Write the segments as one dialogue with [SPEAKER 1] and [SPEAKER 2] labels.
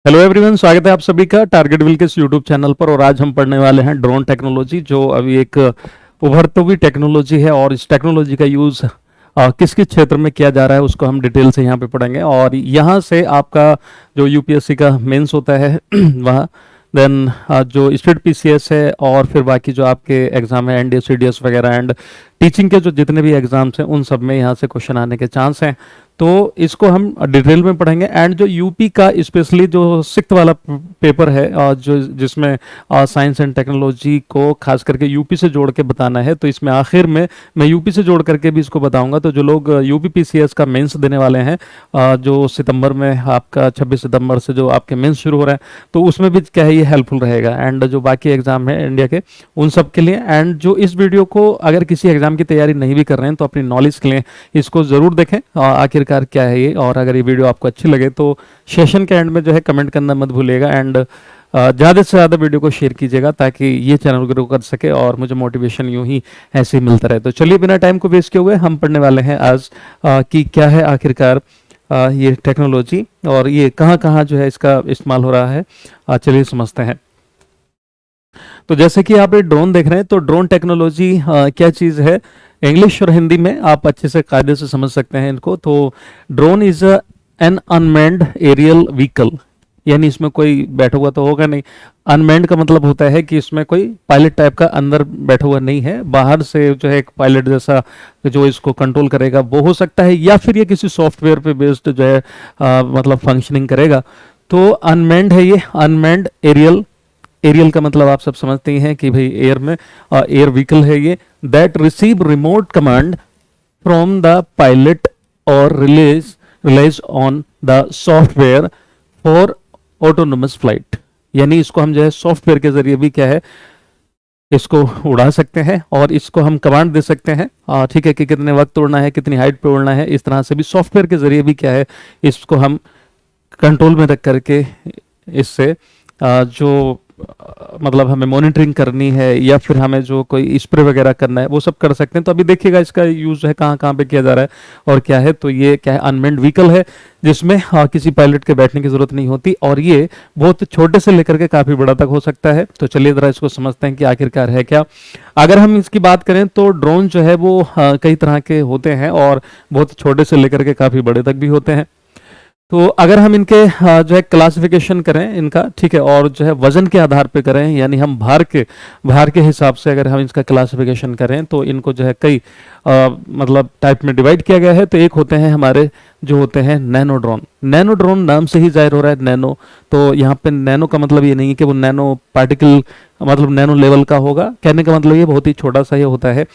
[SPEAKER 1] Hello everyone, स्वागत है आप सभी का टारगेट व्हील के इस यूट्यूब चैनल पर। और आज हम पढ़ने वाले हैं ड्रोन टेक्नोलॉजी, जो अभी एक उभरती हुई टेक्नोलॉजी है। और इस टेक्नोलॉजी का यूज़ किस किस क्षेत्र में किया जा रहा है उसको हम डिटेल से यहाँ पे पढ़ेंगे। और यहाँ से आपका जो यूपीएससी का मेंस होता है वह देन जो स्टेट पीसीएस है और फिर बाकी जो आपके एग्जाम है एनडीएस सीडीएस वगैरह एंड टीचिंग के जो जितने भी एग्जाम्स हैं उन सब में यहाँ से क्वेश्चन आने के चांस हैं। तो इसको हम डिटेल में पढ़ेंगे। एंड जो यूपी का स्पेशली जो सिक्स्थ वाला पेपर है जो जिसमें साइंस एंड टेक्नोलॉजी को खास करके यूपी से जोड़ के बताना है, तो इसमें आखिर में मैं यूपी से जोड़ करके भी इसको बताऊंगा। तो जो लोग यूपी पीसीएस का मेंस देने वाले हैं जो सितंबर में आपका 26 सितंबर से जो आपके मेंस शुरू हो रहे हैं, तो उसमें भी क्या है ये हेल्पफुल रहेगा। एंड जो बाकी एग्जाम है इंडिया के उन सब के लिए। एंड जो इस वीडियो को अगर किसी एग्जाम की तैयारी नहीं भी कर रहे हैं तो अपनी नॉलेज के लिए इसको ज़रूर देखें आखिरकार क्या है ये। और अगर ये वीडियो आपको अच्छी लगे तो सेशन के एंड में जो है कमेंट करना मत भूलिएगा। एंड ज़्यादा से ज़्यादा वीडियो को शेयर कीजिएगा ताकि ये चैनल ग्रो कर सके और मुझे मोटिवेशन यूं ही ऐसे ही मिलता रहे। तो चलिए बिना टाइम को वेस्ट किए हुए हम पढ़ने वाले हैं आज कि क्या है आखिरकार ये टेक्नोलॉजी और ये कहाँ कहाँ जो है इसका इस्तेमाल हो रहा है। चलिए समझते हैं। तो जैसे कि आप ये ड्रोन देख रहे हैं, तो ड्रोन टेक्नोलॉजी क्या चीज़ है, इंग्लिश और हिंदी में आप अच्छे से कायदे से समझ सकते हैं इनको। तो drone is an unmanned aerial vehicle, यानी इसमें कोई बैठा हुआ तो होगा नहीं। अनमैन्ड का मतलब होता है कि इसमें कोई पायलट टाइप का अंदर बैठा हुआ नहीं है, बाहर से जो है एक पायलट जैसा जो इसको कंट्रोल करेगा वो हो सकता है, या फिर ये किसी सॉफ्टवेयर पे बेस्ड जो है मतलब फंक्शनिंग करेगा। तो अनमैन्ड है ये, अनमैन्ड एरियल। एरियल का मतलब आप सब समझते हैं कि भाई एयर में एयर व्हीकल है ये, that receive remote command from the pilot और relies on the software for autonomous flight. यानी इसको हम जो है सॉफ्टवेयर के जरिए भी क्या है इसको उड़ा सकते हैं और इसको हम कमांड दे सकते हैं, ठीक है, कि कितने वक्त उड़ना है, कितनी हाइट पे उड़ना है। इस तरह से भी सॉफ्टवेयर के जरिए भी क्या है इसको हम कंट्रोल में रख करके इससे जो मतलब हमें मॉनिटरिंग करनी है या फिर हमें जो कोई स्प्रे वगैरह करना है वो सब कर सकते हैं। तो अभी देखिएगा इसका यूज है कहाँ कहाँ पे किया जा रहा है और क्या है। तो ये क्या है, अनमैन्ड व्हीकल है जिसमें किसी पायलट के बैठने की जरूरत नहीं होती और ये बहुत छोटे से लेकर के काफी बड़ा तक हो सकता है। तो चलिए जरा इसको समझते हैं कि आखिरकार है क्या। अगर हम इसकी बात करें तो ड्रोन जो है वो कई तरह के होते हैं और बहुत छोटे से लेकर के काफी बड़े तक भी होते हैं। तो अगर हम इनके जो है क्लासिफिकेशन करें इनका, ठीक है, और जो है वजन के आधार पे करें, यानी हम भार के हिसाब से अगर हम इसका क्लासिफिकेशन करें तो इनको जो है कई मतलब टाइप में डिवाइड किया गया है। तो एक होते हैं हमारे जो होते हैं नैनो ड्रोन। नैनो ड्रोन नाम से ही जाहिर हो रहा है नैनो, तो यहाँ पे नैनो का मतलब ये नहीं है कि वो नैनो पार्टिकल मतलब नैनो लेवल का होगा, कहने का मतलब ये बहुत ही छोटा सा ये होता है।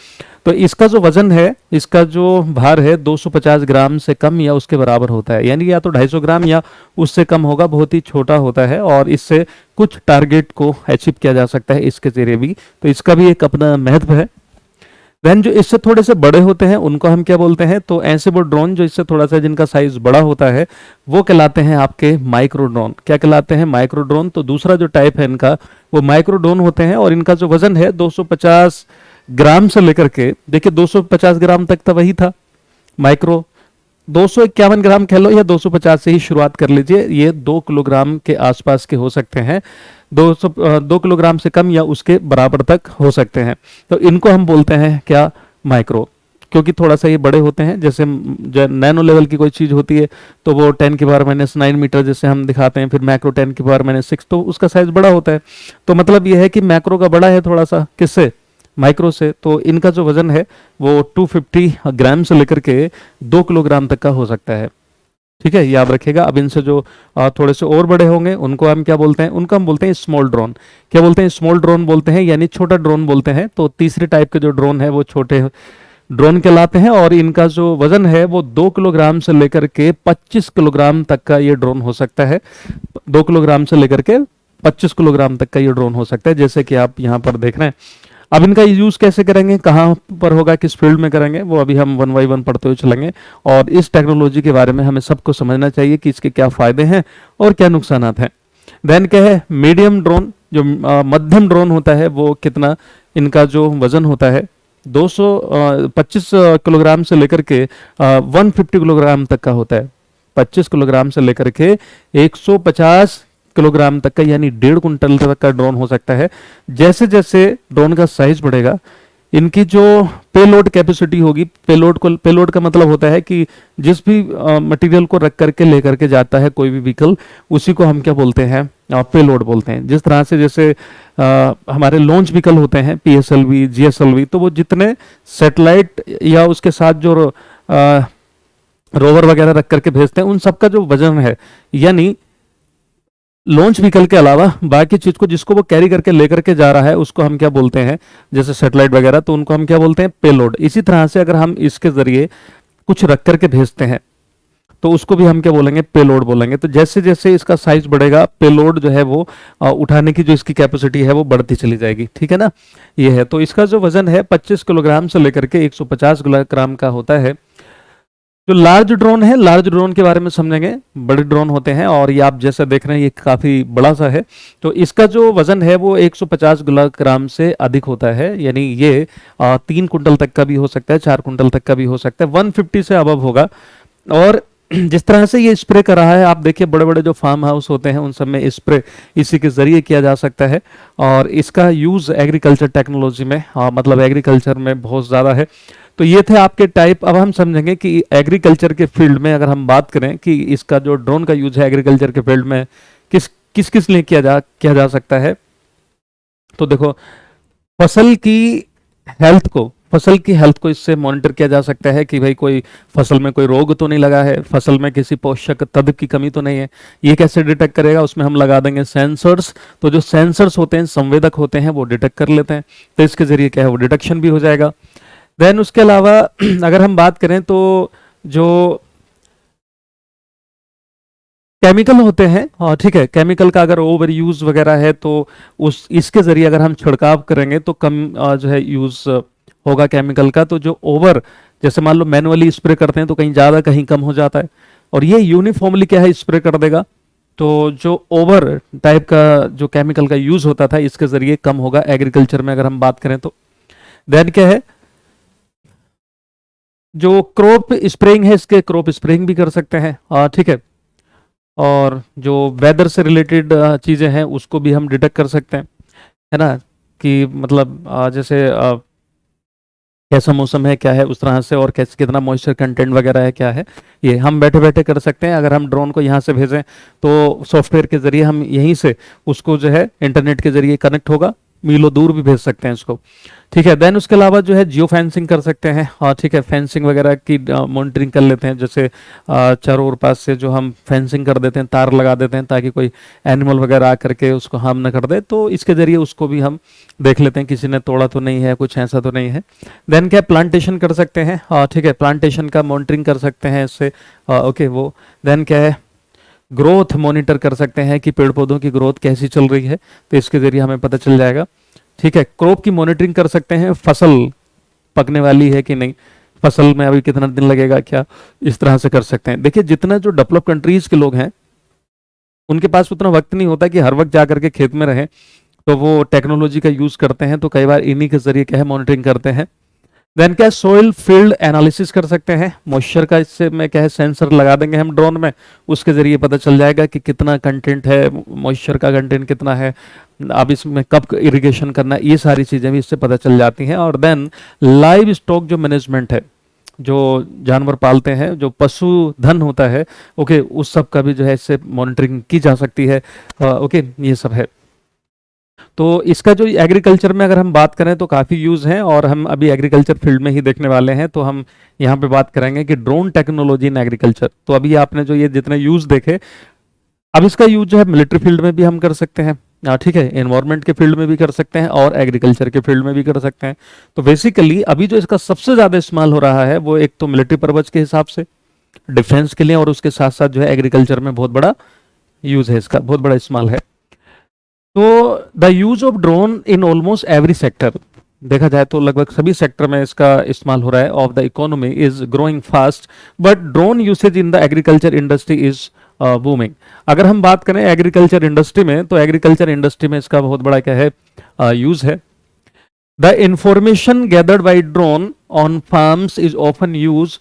[SPEAKER 1] तो इसका जो वजन है, इसका जो भार है 250 ग्राम से कम या उसके बराबर होता है, यानी या तो 250 ग्राम या उससे कम होगा, बहुत ही छोटा होता है। और इससे कुछ टारगेट को अचीव किया जा सकता है इसके जरिए भी, तो इसका भी एक अपना महत्व है। देन जो इससे थोड़े से बड़े होते हैं उनको हम क्या बोलते हैं, तो ऐसे वो ड्रोन जो इससे थोड़ा सा जिनका साइज बड़ा होता है वो कहलाते हैं आपके माइक्रो ड्रोन। क्या कहलाते हैं, माइक्रो ड्रोन। तो दूसरा जो टाइप है इनका वो माइक्रो ड्रोन होते हैं और इनका जो वजन है 250 ग्राम से लेकर के, देखिए 250 ग्राम तक तो वही था माइक्रो, 251 ग्राम कह लो या 250 से ही शुरुआत कर लीजिए, ये 2 किलोग्राम के आसपास के हो सकते हैं, 2 किलोग्राम से कम या उसके बराबर तक हो सकते हैं। तो इनको हम बोलते हैं क्या, माइक्रो, क्योंकि थोड़ा सा ये बड़े होते हैं। जैसे नैनो लेवल की कोई चीज़ होती है तो वो 10⁻⁹ मीटर जैसे हम दिखाते हैं, फिर मैक्रो 10⁻⁶, तो उसका साइज बड़ा होता है। तो मतलब ये है कि मैक्रो का बड़ा है थोड़ा सा किससे, माइक्रो से। तो इनका जो वजन है वो 250 ग्राम से लेकर के 2 किलोग्राम तक का हो सकता है, ठीक है, याद रखिएगा। अब इनसे जो थोड़े से और बड़े होंगे उनको हम क्या बोलते हैं, उनको हम बोलते हैं स्मॉल ड्रोन। क्या बोलते हैं, स्मॉल ड्रोन बोलते हैं, यानी छोटा ड्रोन बोलते हैं। तो तीसरे टाइप के जो ड्रोन है वो छोटे ड्रोन कहलाते हैं और इनका जो वजन है वो 2 किलोग्राम से लेकर के 25 किलोग्राम तक का ये ड्रोन हो सकता है। 2 किलोग्राम से लेकर के 25 किलोग्राम तक का ये ड्रोन हो सकता है, जैसे कि आप यहाँ पर देख रहे हैं। अब इनका यूज कैसे करेंगे, कहाँ पर होगा, किस फील्ड में करेंगे, वो अभी हम 1 बाय 1 पढ़ते हुए चलेंगे। और इस टेक्नोलॉजी के बारे में हमें सबको समझना चाहिए कि इसके क्या फायदे हैं और क्या नुकसानात हैं। देन क्या है, मीडियम ड्रोन, जो मध्यम ड्रोन होता है वो कितना, इनका जो वजन होता है 225 किलोग्राम से लेकर के 150 किलोग्राम तक का होता है। 25 किलोग्राम से लेकर के 150 किलोग्राम तक का यानी 1.5 कुंटल तक का ड्रोन हो सकता है। जैसे जैसे ड्रोन का साइज बढ़ेगा, इनकी जो पेलोड कैपेसिटी होगी, पेलोड का मतलब होता है कि जिस भी मटेरियल को रख करके लेकर के जाता है कोई भी व्हीकल, उसी को हम क्या बोलते हैं, पेलोड बोलते हैं। जिस तरह से जैसे हमारे लॉन्च व्हीकल होते हैं, पीएसएलवी, जीएसएलवी, तो वो जितने सैटेलाइट या उसके साथ जो रोवर वगैरह रख करके भेजते हैं, उन सबका जो वजन है, यानी लॉन्च व्हीकल के अलावा बाकी चीज को जिसको वो कैरी करके लेकर के जा रहा है, उसको हम क्या बोलते हैं, जैसे सैटेलाइट वगैरह, तो उनको हम क्या बोलते हैं, पेलोड। इसी तरह से अगर हम इसके जरिए कुछ रख करके भेजते हैं तो उसको भी हम क्या बोलेंगे, पेलोड बोलेंगे। तो जैसे जैसे इसका साइज बढ़ेगा, पेलोड जो है वो उठाने की जो इसकी कैपेसिटी है वो बढ़ती चली जाएगी, ठीक है ना। ये है, तो इसका जो वजन है 25 किलोग्राम से लेकर के 150 किलोग्राम का होता है। जो लार्ज ड्रोन है, लार्ज ड्रोन के बारे में समझेंगे। बड़े ड्रोन होते हैं और ये आप जैसा देख रहे हैं ये काफी बड़ा सा है। तो इसका जो वजन है वो 150 किलोग्राम से अधिक होता है, यानी ये 3 कुंटल तक का भी हो सकता है, 4 कुंटल तक का भी हो सकता है, 150 से अबव होगा। और जिस तरह से ये स्प्रे कर रहा है, आप देखिए बड़े बड़े जो फार्म हाउस होते हैं उन सब में स्प्रे इसी के जरिए किया जा सकता है। और इसका यूज एग्रीकल्चर टेक्नोलॉजी में, मतलब एग्रीकल्चर में बहुत ज्यादा है। तो ये थे आपके टाइप। अब हम समझेंगे कि एग्रीकल्चर के फील्ड में अगर हम बात करें कि इसका जो ड्रोन का यूज है एग्रीकल्चर के फील्ड में किस किस लिए किया जा सकता है। तो देखो, फसल की हेल्थ को इससे मॉनिटर किया जा सकता है कि भाई कोई फसल में कोई रोग तो नहीं लगा है, फसल में किसी पोषक तत्व की कमी तो नहीं है। ये कैसे डिटेक्ट करेगा, उसमें हम लगा देंगे सेंसर्स। तो जो सेंसर्स होते हैं, संवेदक होते हैं, वो डिटेक्ट कर लेते हैं। तो इसके जरिए क्या है, वो डिटेक्शन भी हो जाएगा। देन उसके अलावा अगर हम बात करें तो जो केमिकल होते हैं, और ठीक है, केमिकल का अगर ओवर यूज वगैरह है तो इसके जरिए अगर हम छिड़काव करेंगे तो कम जो है यूज होगा केमिकल का। तो जो ओवर, जैसे मान लो मैनुअली स्प्रे करते हैं तो कहीं ज्यादा कहीं कम हो जाता है, और ये यूनिफॉर्मली क्या है, स्प्रे कर देगा। तो जो ओवर टाइप का जो केमिकल का यूज होता था, इसके जरिए कम होगा एग्रीकल्चर में अगर हम बात करें तो। देन क्या है, जो क्रॉप स्प्रेइंग है, इसके क्रॉप स्प्रेइंग भी कर सकते हैं, ठीक है। और जो वेदर से रिलेटेड चीजें हैं उसको भी हम डिटेक्ट कर सकते हैं, है ना, कि मतलब जैसे कैसा मौसम है, क्या है, उस तरह से, और कैसे कितना मॉइस्चर कंटेंट वगैरह है, क्या है, ये हम बैठे बैठे कर सकते हैं। अगर हम ड्रोन को यहाँ से भेजें तो सॉफ्टवेयर के जरिए हम यहीं से उसको जो है इंटरनेट के जरिए कनेक्ट होगा, मीलों दूर भी भेज सकते हैं इसको, ठीक है। देन उसके अलावा जो है जियो फेंसिंग कर सकते हैं, और ठीक है, फेंसिंग वगैरह की मॉनिटरिंग कर लेते हैं। जैसे चारों ओर पास से जो हम फेंसिंग कर देते हैं, तार लगा देते हैं ताकि कोई एनिमल वगैरह आकर के उसको हार्म न कर दे, तो इसके जरिए उसको भी हम देख लेते हैं किसी ने तोड़ा तो नहीं है, कुछ ऐसा तो नहीं है। देन क्या, प्लांटेशन कर सकते हैं, ठीक है, प्लांटेशन का मॉनिटरिंग कर सकते हैं इससे, ओके वो। देन क्या है, ग्रोथ मॉनिटर कर सकते हैं कि पेड़ पौधों की ग्रोथ कैसी चल रही है, तो इसके जरिए हमें पता चल जाएगा, ठीक है। क्रॉप की मॉनिटरिंग कर सकते हैं, फसल पकने वाली है कि नहीं, फसल में अभी कितना दिन लगेगा, क्या, इस तरह से कर सकते हैं। देखिए, जितना जो डेवलप कंट्रीज के लोग हैं उनके पास उतना वक्त नहीं होता कि हर वक्त जा करके खेत में रहें, तो वो टेक्नोलॉजी का यूज करते हैं। तो कई बार इन्हीं के जरिए क्या है, मॉनिटरिंग करते हैं। देन क्या, सोइल फील्ड एनालिसिस कर सकते हैं, मॉइस्चर का इससे में क्या है, सेंसर लगा देंगे हम ड्रोन में, उसके जरिए पता चल जाएगा कि कितना कंटेंट है, मॉइस्चर का कंटेंट कितना है, अब इसमें कब इरिगेशन करना है, ये सारी चीजें भी इससे पता चल जाती हैं। और देन लाइव स्टॉक जो मैनेजमेंट है, जो जानवर पालते हैं, जो पशुधन होता है, ओके, उस सब का भी जो है इससे मॉनिटरिंग की जा सकती है, ओके, ये सब है। तो इसका जो एग्रीकल्चर में अगर हम बात करें तो काफ़ी यूज़ है, और हम अभी एग्रीकल्चर फील्ड में ही देखने वाले हैं। तो हम यहाँ पे बात करेंगे कि ड्रोन टेक्नोलॉजी इन एग्रीकल्चर। तो अभी आपने जो ये जितने यूज़ देखे, अब इसका यूज जो है मिलिट्री फील्ड में भी हम कर सकते हैं, ठीक है, एनवायरमेंट के फील्ड में भी कर सकते हैं, और एग्रीकल्चर के फील्ड में भी कर सकते हैं। तो बेसिकली अभी जो इसका सबसे ज़्यादा इस्तेमाल हो रहा है वो एक तो मिलिट्री पर्पज के हिसाब से, डिफेंस के लिए, और उसके साथ साथ जो है एग्रीकल्चर में बहुत बड़ा यूज़ है, इसका बहुत बड़ा इस्तेमाल है। तो the use of drone in almost every sector, देखा जाए तो लगभग सभी सेक्टर में इसका इस्तेमाल हो रहा है, of the economy is growing fast, but drone usage in the agriculture industry is booming. अगर हम बात करें एग्रीकल्चर इंडस्ट्री में, तो एग्रीकल्चर इंडस्ट्री में इसका बहुत बड़ा क्या है, यूज है। The information gathered by drone on farms is often use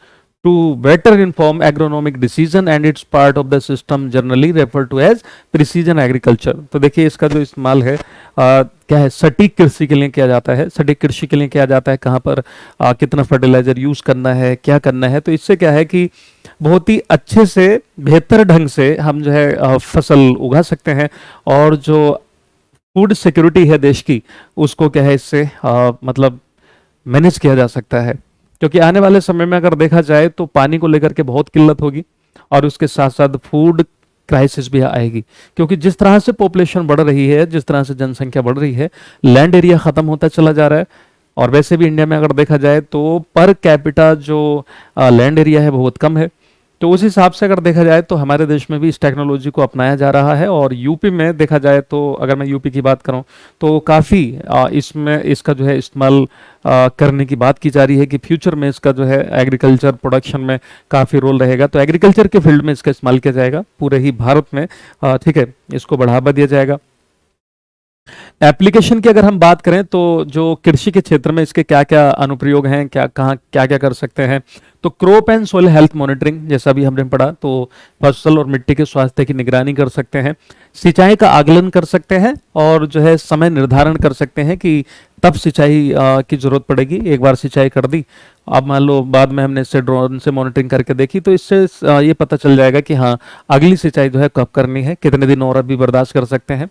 [SPEAKER 1] to better inform agronomic decision and it's part of the system generally referred to as precision agriculture। तो देखिए इसका जो इस्तेमाल है क्या है, सटीक कृषि के लिए किया जाता है। सटीक कृषि के लिए किया जाता है कहाँ पर कितना फर्टिलाइजर यूज करना है, क्या करना है। तो इससे क्या है कि बहुत ही अच्छे से बेहतर ढंग से हम जो है फसल उगा सकते हैं और जो फूड सिक्योरिटी है देश की उसको क्या है इससे मतलब मैनेज किया जा सकता है। क्योंकि आने वाले समय में अगर देखा जाए तो पानी को लेकर के बहुत किल्लत होगी और उसके साथ साथ फूड क्राइसिस भी आएगी। क्योंकि जिस तरह से पॉपुलेशन बढ़ रही है, जिस तरह से जनसंख्या बढ़ रही है, लैंड एरिया खत्म होता चला जा रहा है। और वैसे भी इंडिया में अगर देखा जाए तो पर कैपिटा जो लैंड एरिया है बहुत कम है। तो उस हिसाब से अगर देखा जाए तो हमारे देश में भी इस टेक्नोलॉजी को अपनाया जा रहा है। और यूपी में देखा जाए तो अगर मैं यूपी की बात करूं तो काफ़ी इसमें इसका जो है इस्तेमाल करने की बात की जा रही है कि फ्यूचर में इसका जो है एग्रीकल्चर प्रोडक्शन में काफ़ी रोल रहेगा। तो एग्रीकल्चर के फील्ड में इसका इस्तेमाल किया जाएगा पूरे ही भारत में, ठीक है, इसको बढ़ावा दिया जाएगा। एप्लीकेशन की अगर हम बात करें तो जो कृषि के क्षेत्र में इसके क्या क्या अनुप्रयोग हैं, क्या कहाँ क्या क्या कर सकते हैं। तो crop and soil health monitoring जैसा भी हमने पढ़ा, तो फसल और मिट्टी के स्वास्थ्य की निगरानी कर सकते हैं, सिंचाई का आकलन कर सकते हैं और जो है समय निर्धारण कर सकते हैं कि तब सिंचाई की जरूरत पड़ेगी। एक बार सिंचाई कर दी, अब मान लो बाद में हमने इससे ड्रोन से मॉनिटरिंग करके देखी तो इससे ये पता चल जाएगा कि हाँ अगली सिंचाई जो है कब करनी है, कितने दिन और भी बर्दाश्त कर सकते हैं।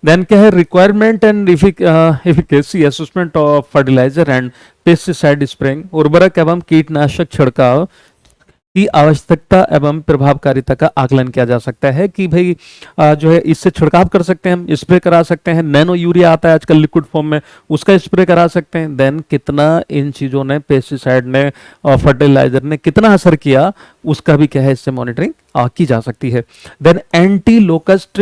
[SPEAKER 1] देन क्या है, requirement and efficacy assessment of fertiliser and pesticide spraying, उर्वरक एवं कीटनाशक छिड़काव की आवश्यकता एवं प्रभावकारिता का आकलन किया जा सकता है कि भाई जो है इससे छिड़काव कर सकते हैं, हम स्प्रे करा सकते हैं। नैनो यूरिया आता है आजकल लिक्विड फॉर्म में, उसका स्प्रे करा सकते हैं। देन कितना इन चीज़ों ने, पेस्टिसाइड ने और फर्टिलाइजर ने कितना असर किया उसका भी क्या है इससे मॉनिटरिंग की जा सकती है। देन एंटी लोकस्ट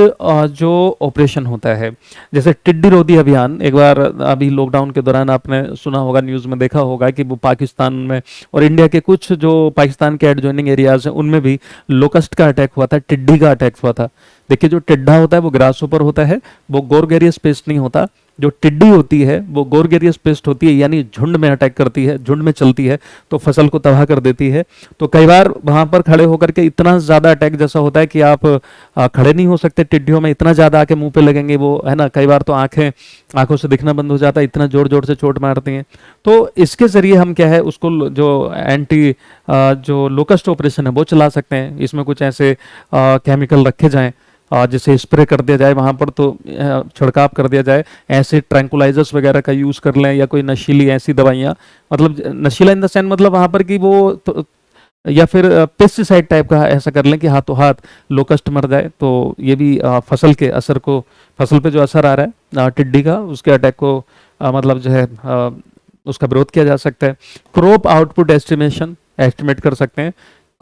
[SPEAKER 1] जो ऑपरेशन होता है, जैसे टिड्डी रोधी अभियान, एक बार अभी लॉकडाउन के दौरान आपने सुना होगा, न्यूज़ में देखा होगा कि वो पाकिस्तान में और इंडिया के कुछ जो पाकिस्तान के एडजॉइनिंग एरियाज हैं उनमें भी लोकस्ट का अटैक हुआ था, टिड्डी का अटैक हुआ था। देखिए जो टिड्डा होता है वो ग्रास ऊपर होता है, वो गोरगेरियस पेस्ट नहीं होता। जो टिड्डी होती है वो गोरगेरियस पेस्ट होती है, यानी झुंड में अटैक करती है, झुंड में चलती है तो फसल को तबाह कर देती है। तो कई बार वहां पर खड़े होकर के इतना ज्यादा अटैक जैसा होता है कि आप खड़े नहीं हो सकते, टिड्डियों में इतना ज्यादा आके मुंह पे लगेंगे वो, है ना। कई बार तो आंखों से दिखना बंद हो जाता है, इतना जोर जोर से चोट मारती हैं। तो इसके जरिए हम क्या है उसको जो एंटी जो लोकस्ट ऑपरेशन है वो चला सकते हैं। इसमें कुछ ऐसे केमिकल रखे जाएं जिसे स्प्रे कर दिया जाए वहां पर, तो छिड़काव कर दिया जाए। ऐसे ट्रैंकुलाइजर्स वगैरह का यूज कर लें या कोई नशीली ऐसी दवाइयाँ, मतलब नशीला इन द सेंस मतलब वहां पर कि वो तो, या फिर पेस्टिसाइड टाइप का ऐसा कर लें कि हाथों हाथ लोकस्ट मर जाए। तो ये भी फसल के असर को, फसल पे जो असर आ रहा है टिड्डी का, उसके अटैक को मतलब जो है उसका विरोध किया जा सकता है। क्रॉप आउटपुट एस्टिमेट कर सकते हैं,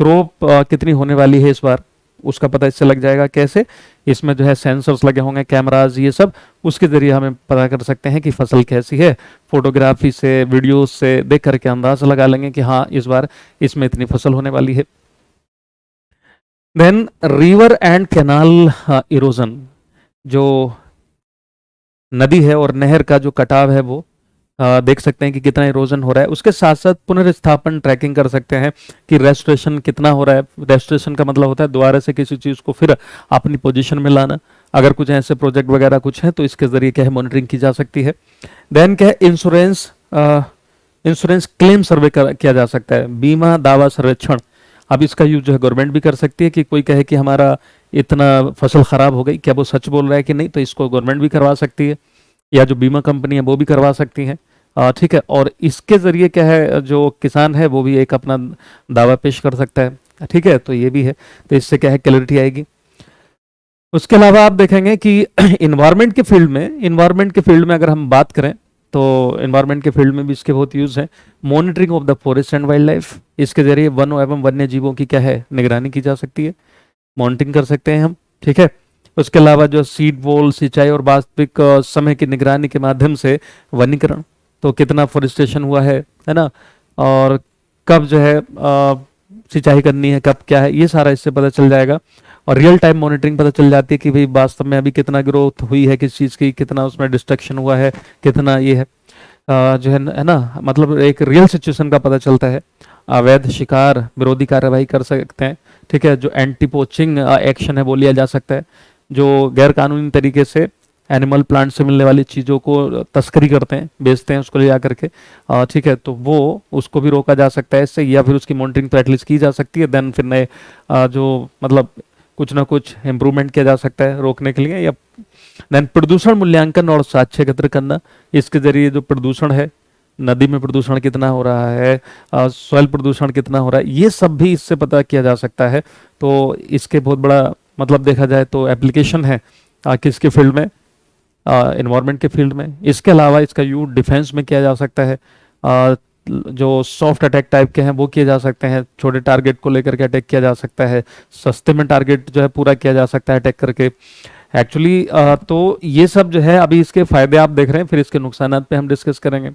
[SPEAKER 1] क्रॉप कितनी होने वाली है इस बार उसका पता इससे लग जाएगा। कैसे, इसमें जो है सेंसर्स लगे होंगे, कैमराज, ये सब, उसके जरिए हमें पता कर सकते हैं कि फसल कैसी है। फोटोग्राफी से, वीडियोस से देख करके अंदाजा लगा लेंगे कि हाँ इस बार इसमें इतनी फसल होने वाली है। Then river and canal erosion, जो नदी है और नहर का जो कटाव है वो देख सकते हैं कि कितना इरोजन हो रहा है। उसके साथ साथ पुनर्स्थापन ट्रैकिंग कर सकते हैं कि रेस्टोरेशन कितना हो रहा है। रेस्टोरेशन का मतलब होता है दोबारा से किसी चीज़ को फिर अपनी पोजीशन में लाना। अगर कुछ ऐसे प्रोजेक्ट वगैरह कुछ है तो इसके जरिए क्या है मॉनिटरिंग की जा सकती है। देन क्या है, इंश्योरेंस क्लेम सर्वे किया जा सकता है, बीमा दावा सर्वेक्षण। अब इसका यूज जो है गवर्नमेंट भी कर सकती है कि कोई कहे कि हमारा इतना फसल खराब हो गई, क्या वो सच बोल रहा है कि नहीं, तो इसको गवर्नमेंट भी करवा सकती है या जो बीमा कंपनी है वो भी करवा सकती हैं, ठीक है। और इसके ज़रिए क्या है जो किसान है वो भी एक अपना दावा पेश कर सकता है, ठीक है। तो ये भी है, तो इससे क्या है क्लैरिटी आएगी। उसके अलावा आप देखेंगे कि इन्वायरमेंट के फील्ड में अगर हम बात करें तो इन्वायरमेंट के फील्ड में भी इसके बहुत यूज़ है। Monitoring of the forest and wild life, इसके जरिए वनों एवं वन्य जीवों की क्या है निगरानी की जा सकती है, मॉनिटरिंग कर सकते हैं हम, ठीक है। उसके अलावा जो सीड वॉल, सिंचाई और वास्तविक समय की निगरानी के माध्यम से वनीकरण, तो कितना फॉरेस्टेशन हुआ है ना, और कब जो है सिंचाई करनी है, कब क्या है, ये सारा इससे पता चल जाएगा। और रियल टाइम मॉनिटरिंग पता चल जाती है कि भाई वास्तव में अभी कितना ग्रोथ हुई है किस चीज़ की, कितना उसमें डिस्ट्रक्शन हुआ है, कितना ये है जो है ना, मतलब एक रियल सिचुएशन का पता चलता है। अवैध शिकार विरोधी कार्यवाही कर सकते हैं। ठीक है, जो एंटी पोचिंग एक्शन है वो लिया जा सकता है। जो गैर कानूनी तरीके से एनिमल प्लांट से मिलने वाली चीज़ों को तस्करी करते हैं, बेचते हैं उसको ले जा करके, ठीक है, तो वो उसको भी रोका जा सकता है इससे, या फिर उसकी मॉनिटरिंग तो एटलीस्ट की जा सकती है। देन फिर नए जो मतलब कुछ ना कुछ इम्प्रूवमेंट किया जा सकता है रोकने के लिए। या देन प्रदूषण मूल्यांकन और साक्ष्य एकत्र करना, इसके जरिए जो प्रदूषण है, नदी में प्रदूषण कितना हो रहा है, सॉइल प्रदूषण कितना हो रहा है, ये सब भी इससे पता किया जा सकता है। तो इसके बहुत बड़ा मतलब देखा जाए तो एप्लीकेशन है किसके फील्ड में, इन्वायरमेंट के फील्ड में। इसके अलावा इसका यूज डिफेंस में किया जा सकता है। जो सॉफ्ट अटैक टाइप के हैं वो किए जा सकते हैं, छोटे टारगेट को लेकर के अटैक किया जा सकता है, सस्ते में टारगेट जो है पूरा किया जा सकता है अटैक करके एक्चुअली। तो ये सब जो है अभी इसके फायदे आप देख रहे हैं, फिर इसके नुकसान पे हम डिस्कस करेंगे।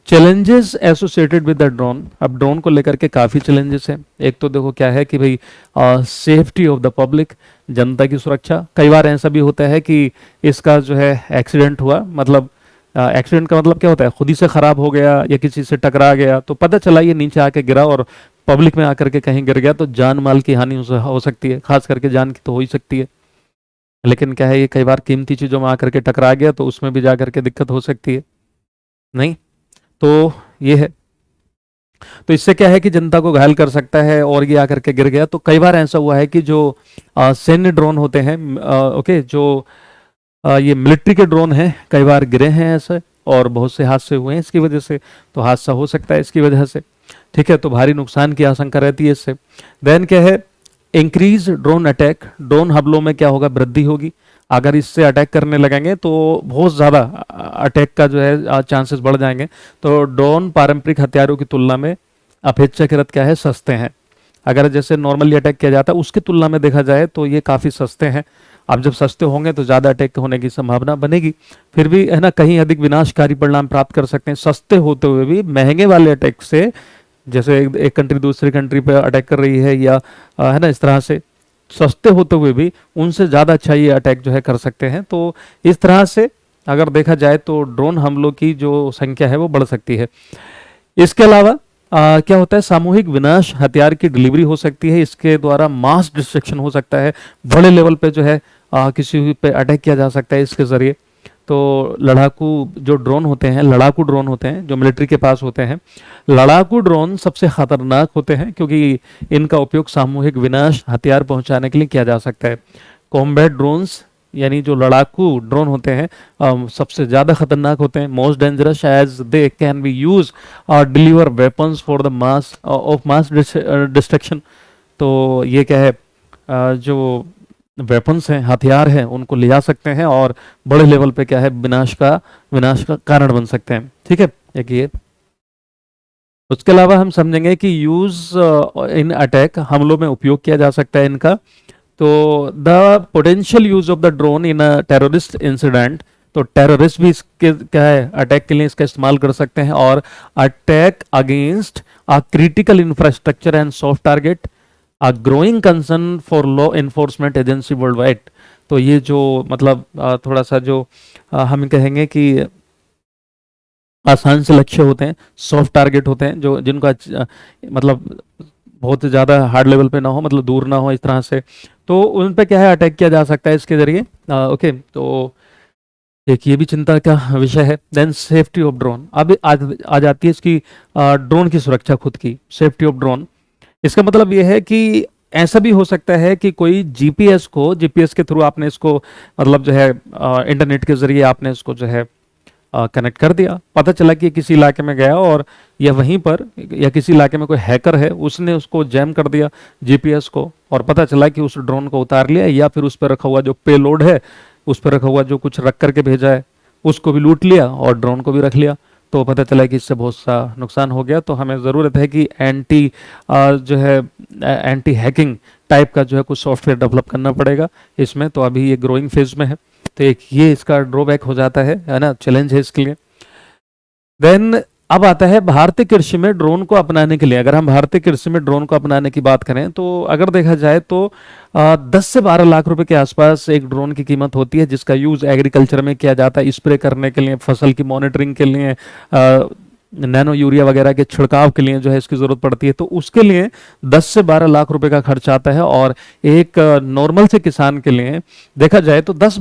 [SPEAKER 1] Challenges associated with the drone, अब ड्रोन को लेकर के काफ़ी चैलेंजेस हैं। एक तो देखो क्या है कि भाई सेफ्टी ऑफ द पब्लिक, जनता की सुरक्षा। कई बार ऐसा भी होता है कि इसका जो है एक्सीडेंट हुआ, मतलब एक्सीडेंट का मतलब क्या होता है, खुद ही से खराब हो गया या किसी से टकरा गया, तो पता चला ये नीचे आके गिरा और पब्लिक में आकर के कहीं गिर गया, तो जान माल की हानि हो सकती है, खास करके जान की तो हो ही सकती है। लेकिन क्या है, ये कई बार कीमती चीज़ों में आकर के टकरा गया तो उसमें भी जा करके दिक्कत हो सकती है, नहीं? तो ये है, तो इससे क्या है कि जनता को घायल कर सकता है और ये आकर के गिर गया। तो कई बार ऐसा हुआ है कि जो सैन्य ड्रोन होते हैं, ओके, जो ये मिलिट्री के ड्रोन हैं, कई बार गिरे हैं ऐसे, और बहुत से हादसे हुए हैं इसकी वजह से। तो हादसा हो सकता है इसकी वजह से, ठीक है, तो भारी नुकसान की आशंका रहती है इससे। देन क्या है, इंक्रीज ड्रोन अटैक, ड्रोन हमलों में क्या होगा, वृद्धि होगी। अगर इससे अटैक करने लगेंगे तो बहुत ज़्यादा अटैक का जो है चांसेस बढ़ जाएंगे। तो ड्रोन पारंपरिक हथियारों की तुलना में अपेक्षाकृत क्या है, सस्ते हैं। अगर जैसे नॉर्मली अटैक किया जाता है उसकी तुलना में देखा जाए तो ये काफ़ी सस्ते हैं। अब जब सस्ते होंगे तो ज़्यादा अटैक होने की संभावना बनेगी, फिर भी है ना, कहीं अधिक विनाशकारी परिणाम प्राप्त कर सकते हैं। सस्ते होते हुए भी महंगे वाले अटैक से, जैसे एक कंट्री दूसरी कंट्री पर अटैक कर रही है या है ना, इस तरह से सस्ते होते हुए भी उनसे ज़्यादा अच्छा ये अटैक जो है कर सकते हैं। तो इस तरह से अगर देखा जाए तो ड्रोन हमलों की जो संख्या है वो बढ़ सकती है। इसके अलावा क्या होता है, सामूहिक विनाश हथियार की डिलीवरी हो सकती है, इसके द्वारा मास डिस्ट्रक्शन हो सकता है, बड़े लेवल पे जो है किसी पे अटैक किया जा सकता है इसके ज़रिए। तो लड़ाकू जो ड्रोन होते हैं, लड़ाकू ड्रोन होते हैं जो मिलिट्री के पास होते हैं, लड़ाकू ड्रोन सबसे खतरनाक होते हैं क्योंकि इनका उपयोग सामूहिक विनाश हथियार पहुंचाने के लिए किया जा सकता है। कॉम्बैट ड्रोन्स यानी जो लड़ाकू ड्रोन होते हैं सबसे ज़्यादा खतरनाक होते हैं, most dangerous as they can be use और deliver weapons for the mass of mass destruction. तो ये क्या है, जो वेपन्स हैं, हथियार हैं, उनको ले जा सकते हैं और बड़े लेवल पे क्या है, विनाश का कारण बन सकते हैं। ठीक है, एक ये। उसके अलावा हम समझेंगे कि यूज इन अटैक, हमलों में उपयोग किया जा सकता है इनका। तो the potential use of the drone in a terrorist incident, तो टेररिस्ट भी इसके क्या है, अटैक के लिए इसका इस्तेमाल कर सकते हैं। और attack against a critical infrastructure and soft target, a growing concern for law enforcement agency world wide. तो ये जो मतलब थोड़ा सा जो हम कहेंगे कि आसान से लक्ष्य होते हैं, सॉफ्ट टारगेट होते हैं, जो जिनका मतलब बहुत ज़्यादा हार्ड लेवल पे ना हो, मतलब दूर ना हो इस तरह से, तो उन पे क्या है, अटैक किया जा सकता है इसके जरिए। ओके, तो एक ये भी चिंता का विषय है। देन सेफ्टी ऑफ ड्रोन, अब आ जाती है इसकी ड्रोन की सुरक्षा खुद की, सेफ्टी ऑफ ड्रोन। इसका मतलब ये है कि ऐसा भी हो सकता है कि कोई जीपीएस के थ्रू आपने इसको मतलब जो है इंटरनेट के जरिए आपने इसको जो है कनेक्ट कर दिया, पता चला कि किसी इलाके में गया और या वहीं पर या किसी इलाके में कोई हैकर है, उसने उसको जैम कर दिया जीपीएस को, और पता चला कि उस ड्रोन को उतार लिया, या फिर उस पर रखा हुआ जो पेलोड है, उस पर रखा हुआ जो कुछ रख करके भेजा है उसको भी लूट लिया और ड्रोन को भी रख लिया। तो पता चला कि इससे बहुत सा नुकसान हो गया। तो हमें ज़रूरत है कि जो है एंटी हैकिंग टाइप का जो है कुछ सॉफ्टवेयर डेवलप करना पड़ेगा इसमें। तो अभी ये ग्रोइंग फेज में है, तो एक ये इसका ड्रॉबैक हो जाता है ना, चैलेंज है इसके लिए। देन अब आता है भारतीय कृषि में ड्रोन को अपनाने के लिए। अगर हम भारतीय कृषि में ड्रोन को अपनाने की बात करें तो अगर देखा जाए तो 10 से 12 लाख रुपए के आसपास एक ड्रोन की कीमत होती है, जिसका यूज एग्रीकल्चर में किया जाता है, स्प्रे करने के लिए, फसल की मॉनिटरिंग के लिए, नैनो यूरिया वगैरह के छिड़काव के लिए जो है इसकी ज़रूरत पड़ती है, तो उसके लिए 10 से 12 लाख रुपए का खर्च आता है। और एक नॉर्मल से किसान के लिए देखा जाए तो 10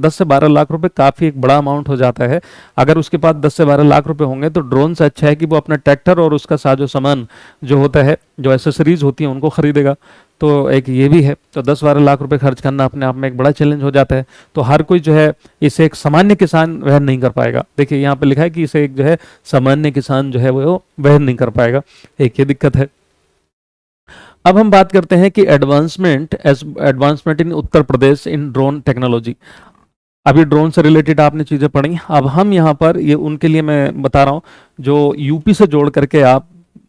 [SPEAKER 1] से 12 लाख रुपए काफ़ी एक बड़ा अमाउंट हो जाता है। अगर उसके पास 10 से 12 लाख रुपए होंगे तो ड्रोन से अच्छा है कि वो अपना ट्रैक्टर और उसका साजो सामान जो होता है, जो एसेसरीज होती हैं, उनको खरीदेगा। तो एक ये भी है। तो 10-12 लाख रुपए खर्च करना अपने आप में एक बड़ा चैलेंज हो जाता है। तो हर कोई जो है इसे एक सामान्य किसान वहन नहीं कर पाएगा। देखिए यहाँ पे लिखा है कि इसे एक जो है सामान्य किसान जो है वो वहन नहीं कर पाएगा, एक ये दिक्कत है। अब हम बात करते हैं कि advancement in Uttar Pradesh in drone technology. अभी ड्रोन से रिलेटेड आपने चीज़ें पढ़ी, अब हम यहाँ पर ये उनके लिए मैं बता रहा हूँ जो यूपी से जोड़ करके आप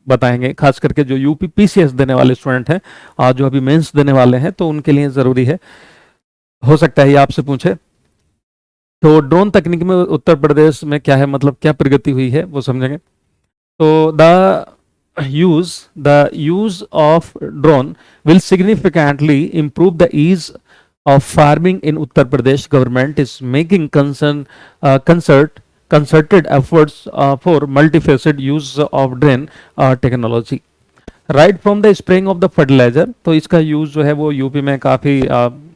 [SPEAKER 1] बताएंगे, खास करके जो यूपी पीसीएस देने वाले स्टूडेंट हैं और जो अभी मेंस देने वाले हैं, तो उनके लिए ज़रूरी है, हो सकता है ये आपसे पूछे। तो ड्रोन तकनीक में उत्तर प्रदेश में क्या है, मतलब क्या प्रगति हुई है वो समझेंगे। तो the use of drone will significantly improve the ease of farming in Uttar Pradesh. Government is making concerted efforts for multifaceted use of drone technology. Right from the spraying of the fertilizer, तो इसका use जो है वो UP में काफ़ी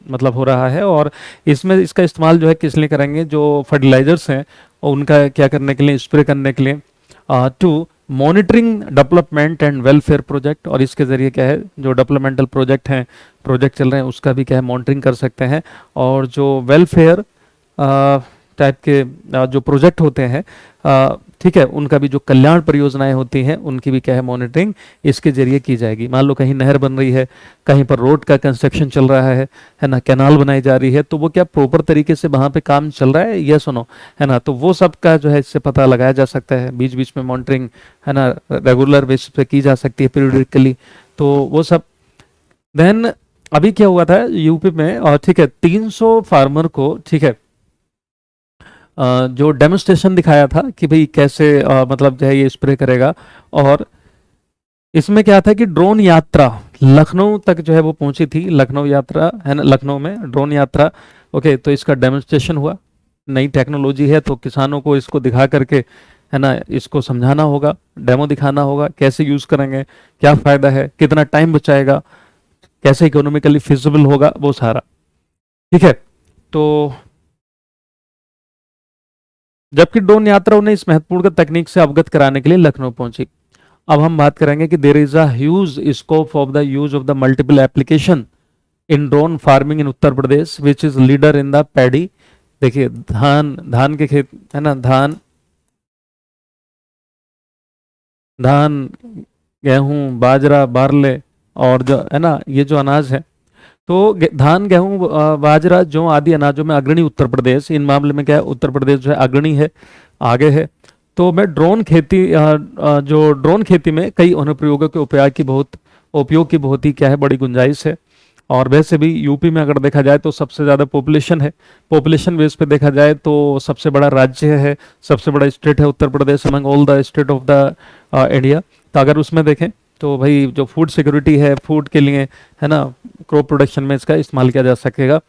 [SPEAKER 1] मतलब हो रहा है। और इसमें इसका इस्तेमाल जो है किस लिए करेंगे, जो फर्टिलाइजर्स हैं उनका क्या करने के लिए, स्प्रे करने के लिए, to monitoring development and welfare project. और इसके ज़रिए क्या है, जो डेवलपमेंटल प्रोजेक्ट चल रहे हैं उसका भी क्या है मॉनिटरिंग कर सकते हैं। और जो वेलफेयर टाइप के जो प्रोजेक्ट होते हैं, ठीक है, उनका भी जो कल्याण परियोजनाएं होती हैं उनकी भी क्या है मॉनिटरिंग इसके जरिए की जाएगी। मान लो कहीं नहर बन रही है, कहीं पर रोड का कंस्ट्रक्शन चल रहा है ना, कैनाल बनाई जा रही है, तो वो क्या प्रॉपर तरीके से वहाँ पे काम चल रहा है या सुनो, है ना, तो वो सब का जो है इससे पता लगाया जा सकता है। बीच बीच में मॉनिटरिंग है ना रेगुलर बेसिस पे की जा सकती है, पीरियडिकली, तो वो सब। देन अभी क्या हुआ था यूपी में, और ठीक है 300 फार्मर को, ठीक है, जो डेमोस्ट्रेशन दिखाया था कि भाई कैसे मतलब जो है ये स्प्रे करेगा। और इसमें क्या था कि ड्रोन यात्रा लखनऊ तक जो है वो पहुंची थी, लखनऊ यात्रा है ना, लखनऊ में ड्रोन यात्रा। ओके, तो इसका डेमोस्ट्रेशन हुआ, नई टेक्नोलॉजी है तो किसानों को इसको दिखा करके है ना इसको समझाना होगा, डेमो दिखाना होगा, कैसे यूज करेंगे, क्या फायदा है, कितना टाइम बचाएगा, कैसे इकोनॉमिकली फिजिबल होगा, वो सारा, ठीक है। तो जबकि ड्रोन यात्रा उन्हें इस महत्वपूर्ण तकनीक से अवगत कराने के लिए लखनऊ पहुंची। अब हम बात करेंगे कि there is a huge scope of the use of the multiple application in drone farming in Uttar Pradesh which is leader in the paddy. देखिए धान के खेत है ना, धान गेहूं बाजरा बारले और जो है ना ये जो अनाज है, तो धान गेहूं बाजरा जो आदि अनाजों में अग्रणी उत्तर प्रदेश, इन मामले में क्या है उत्तर प्रदेश जो है अग्रणी है, आगे है। तो मैं ड्रोन खेती जो ड्रोन खेती में कई अनुप्रयोगों के उपयोग की बहुत ही क्या है बड़ी गुंजाइश है। और वैसे भी यूपी में अगर देखा जाए तो सबसे ज़्यादा पॉपुलेशन है, पॉपुलेशन बेस पे देखा जाए तो सबसे बड़ा राज्य है, सबसे बड़ा स्टेट है Uttar Pradesh among all the state of the India. तो अगर उसमें देखें तो भाई जो फूड सिक्योरिटी है, फूड के लिए है ना, क्रॉप प्रोडक्शन में इसका इस्तेमाल किया जा सकेगा।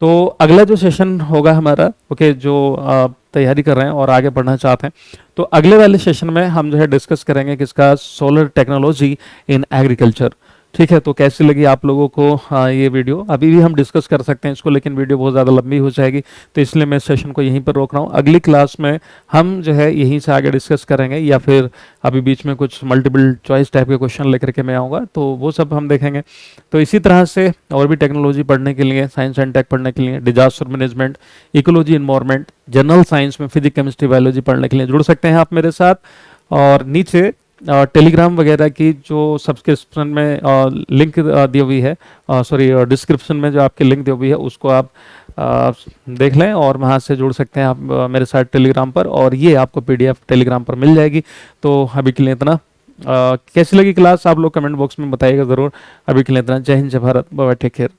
[SPEAKER 1] तो अगला जो सेशन होगा हमारा, ओके, जो तैयारी कर रहे हैं और आगे बढ़ना चाहते हैं, तो अगले वाले सेशन में हम जो है डिस्कस करेंगे किसका, सोलर टेक्नोलॉजी इन एग्रीकल्चर। ठीक है, तो कैसी लगी आप लोगों को ये वीडियो, अभी भी हम डिस्कस कर सकते हैं इसको, लेकिन वीडियो बहुत ज़्यादा लंबी हो जाएगी, तो इसलिए मैं सेशन को यहीं पर रोक रहा हूँ। अगली क्लास में हम जो है यहीं से आगे डिस्कस करेंगे, या फिर अभी बीच में कुछ मल्टीपल चॉइस टाइप के क्वेश्चन लेकर के मैं आऊँगा, तो वो सब हम देखेंगे। तो इसी तरह से और भी टेक्नोलॉजी पढ़ने के लिए, साइंस एंड टेक पढ़ने के लिए, disaster management, ecology environment, general science में फिजिक्स केमिस्ट्री बायोलॉजी पढ़ने के लिए जुड़ सकते हैं आप मेरे साथ। और नीचे टेलीग्राम वगैरह की जो सब्सक्रिप्शन में लिंक दी हुई है, सॉरी डिस्क्रिप्शन में जो आपकी लिंक दी हुई है उसको आप देख लें और वहाँ से जुड़ सकते हैं आप मेरे साथ टेलीग्राम पर, और ये आपको पीडीएफ टेलीग्राम पर मिल जाएगी। तो अभी के लिए इतना। कैसी लगी क्लास आप लोग कमेंट बॉक्स में बताइएगा ज़रूर। अभी के लिए इतना। जय हिंद, जय Bharat, bye bye, take care.